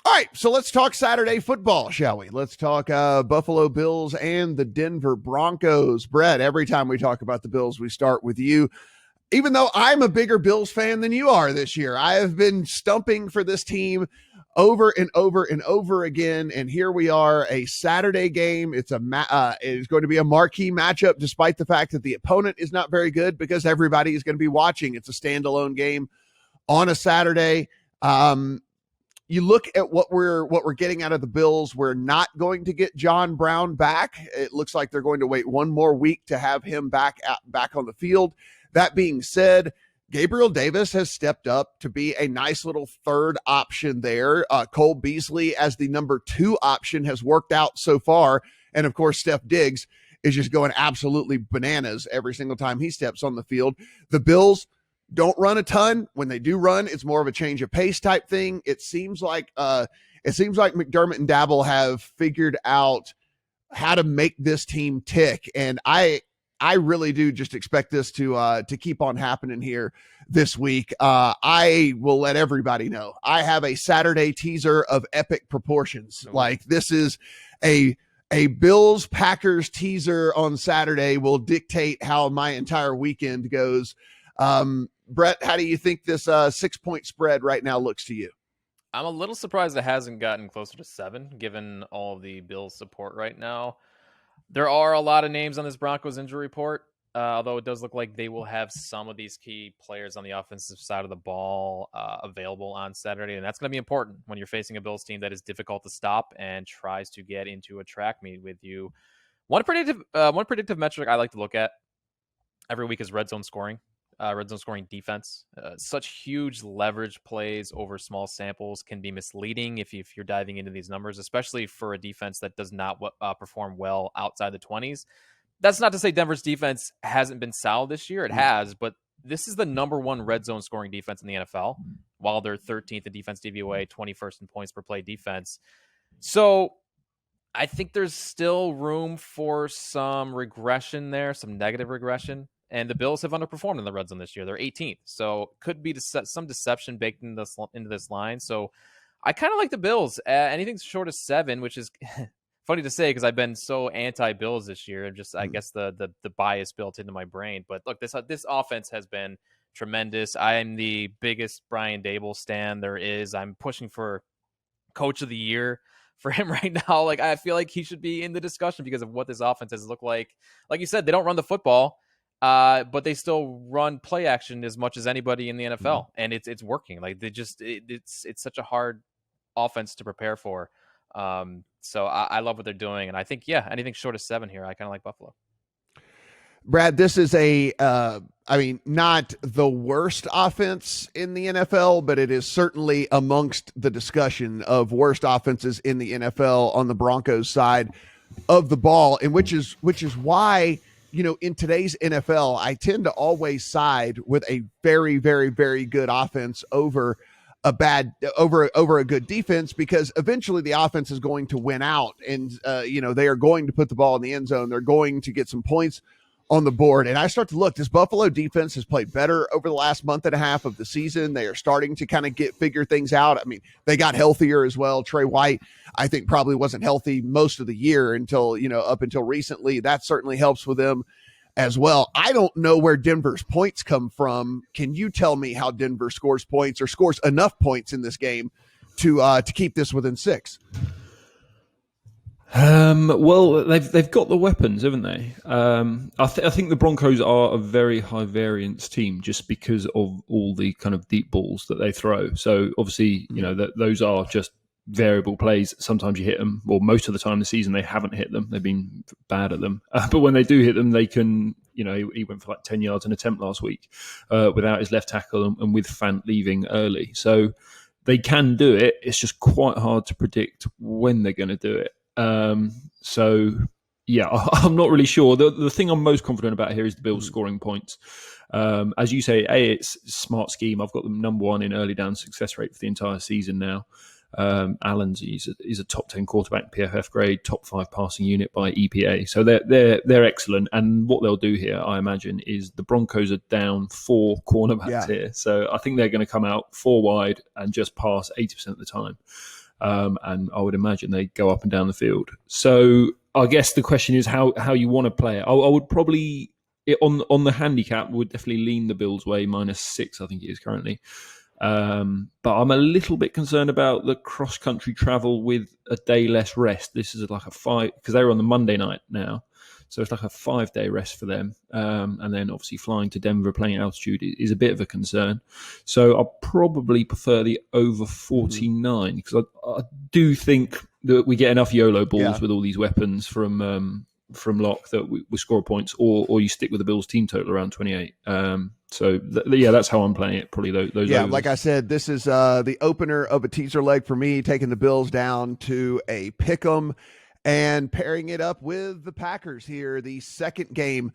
All right, so let's talk Saturday football, shall we? Let's talk Buffalo Bills and the Denver Broncos. Brett, every time we talk about the Bills, we start with you. Even though I'm a bigger Bills fan than you are this year, I have been stumping for this team over and over and over again, and here we are, a Saturday game. It is going to be a marquee matchup, despite the fact that the opponent is not very good, because everybody is going to be watching. It's a standalone game on a Saturday. You look at what we're getting out of the Bills. We're not going to get John Brown back. It looks like they're going to wait one more week to have him back on the field. That being said, Gabriel Davis has stepped up to be a nice little third option there. Cole Beasley as the number 2 option has worked out so far. And of course, Steph Diggs is just going absolutely bananas every single time he steps on the field. The Bills don't run a ton. When they do run, it's more of a change of pace type thing. It seems like McDermott and Dabble have figured out how to make this team tick. And I really do just expect this to keep on happening here this week. I will let everybody know I have a Saturday teaser of epic proportions. Like, this is a Bills Packers teaser on Saturday will dictate how my entire weekend goes. Brett, how do you think this 6-point spread right now looks to you? I'm a little surprised it hasn't gotten closer to 7, given all of the Bills support right now. There are a lot of names on this Broncos injury report, although it does look like they will have some of these key players on the offensive side of the ball available on Saturday, and that's going to be important when you're facing a Bills team that is difficult to stop and tries to get into a track meet with you. One predictive metric I like to look at every week is red zone scoring defense. Such huge leverage plays over small samples can be misleading if you're diving into these numbers, especially for a defense that does not perform well outside the 20s. That's not to say Denver's defense hasn't been solid this year. It has, but this is the number 1 red zone scoring defense in the NFL, while they're 13th in defense DVOA, 21st in points per play defense. So I think there's still room for some regression there, some negative regression. And the Bills have underperformed in the red zone this year. They're 18th. So could be some deception baked into this line. So I kind of like the Bills. Anything short of 7, which is funny to say because I've been so anti-Bills this year. And just, I guess, the bias built into my brain. But look, this offense has been tremendous. I'm the biggest Brian Daboll stan there is. I'm pushing for Coach of the Year for him right now. Like, I feel like he should be in the discussion because of what this offense has looked like. Like you said, they don't run the football. But they still run play action as much as anybody in the NFL, and it's working. Like, it's such a hard offense to prepare for. So I love what they're doing, and I think anything short of 7 here, I kind of like Buffalo. Brad, this is not the worst offense in the NFL, but it is certainly amongst the discussion of worst offenses in the NFL on the Broncos side of the ball, and which is why, in today's NFL, I tend to always side with a very, very, very good offense over a good defense, because eventually the offense is going to win out, and they are going to put the ball in the end zone. They're going to get some points on the board. And I start to look, this Buffalo defense has played better over the last month and a half of the season. They are starting to kind of figure things out. I mean, they got healthier as well. Trey White, I think, probably wasn't healthy most of the year up until recently. That certainly helps with them as well. I don't know where Denver's points come from. Can you tell me how Denver scores points or scores enough points in this game to keep this within 6? Well, they've got the weapons, haven't they? I think the Broncos are a very high variance team just because of all the kind of deep balls that they throw. So obviously, those are just variable plays. Sometimes you hit them, or most of the time this season they haven't hit them. They've been bad at them. But when they do hit them, they can, he went for like 10 yards an attempt last week without his left tackle and with Fant leaving early. So they can do it. It's just quite hard to predict when they're going to do it. I'm not really sure. The thing I'm most confident about here is the Bills scoring points. As you say, it's a smart scheme. I've got them number 1 in early down success rate for the entire season now. Allen's he's a top 10 quarterback PFF grade, top 5 passing unit by EPA. So they're excellent. And what they'll do here, I imagine, is the Broncos are down 4 cornerbacks here. So I think they're going to come out 4 wide and just pass 80% of the time. and I would imagine they go up and down the field. So I guess the question is how you want to play it. I would probably on the handicap would definitely lean the Bills way, -6 I think it is currently. But I'm a little bit concerned about the cross country travel with a day less rest. This is like a 5 because they were on the Monday night now. So it's like a 5-day rest for them. And then obviously flying to Denver, playing at altitude is a bit of a concern. So I'll probably prefer the over 49 because I do think that we get enough YOLO balls with all these weapons from Locke that we score points, or you stick with the Bills team total around 28. So that's how I'm playing it. Probably those. Yeah, overs. like I said, this is the opener of a teaser leg for me, taking the Bills down to a pick 'em and pairing it up with the Packers here, the second game